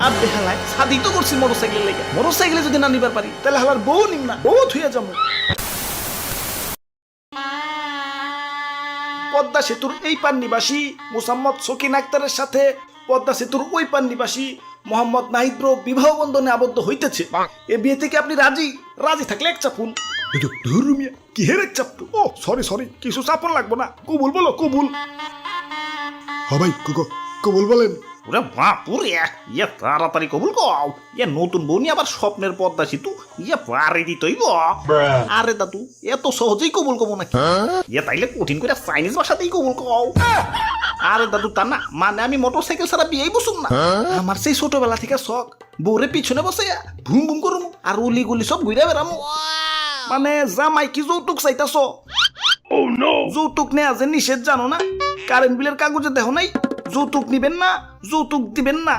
আর বেহালায় শাদি তো করছি মোটরসাইকেলের লেগে, মোটরসাইকেলে যদি না নিবার পারি তাহলে হালার বউ নিম না, বউ থুয়ে যাবো। পদ্মা সেতুর এই পার নিবাসী মোসাম্মদ শকিন আক্তারের সাথে পদ্মা সেতুর ওই পার নিবাসী মোহাম্মদ নাহিদ্র বিবাহ বন্ধনে আবদ্ধ হইতেছে। এ বিয়ে থেকে আপনি রাজি? রাজি থাকলে এক চাপুন। ধর্মিয়া কি হের এক চাপটু? ও সরি কিছু চাপন লাগবো না, কবুল বলো কবুল। হ্যাঁ ভাই কবুল বলেন। ওরে বাপুরে, ইয়ে তাড়াতাড়ি কবুল কও। ইয়ে নতুন বউ নিয়ে আবার স্বপ্নের পদ্মা সেতু, ইয়ে পারে দিতই গো। আরে দাদু এত সহজেই কবুল কব নাকি? ইয়ে তাইলে কঠিন করে চাইনিজ ভাষাতেই কবুল কও। আরে দাদু তা না, মানে আমি মোটরসাইকেল ছাড়া বিয়েই বসুম না। আমার সেই ছোটবেলা থেকে শখ বউরে পিছনে বসে ভুম ভুম করুম আর উলি গুলি সব ঘুরে বেড়ামু। মানে জামাই কি যৌতুক চাইতাছ? যৌতুক নেয়া যে নিষেধ জানো না? কারেন্ট বিলের কাগজে দেখো নাই যৌতুক নিবেন না, যৌতুক দিবেন না।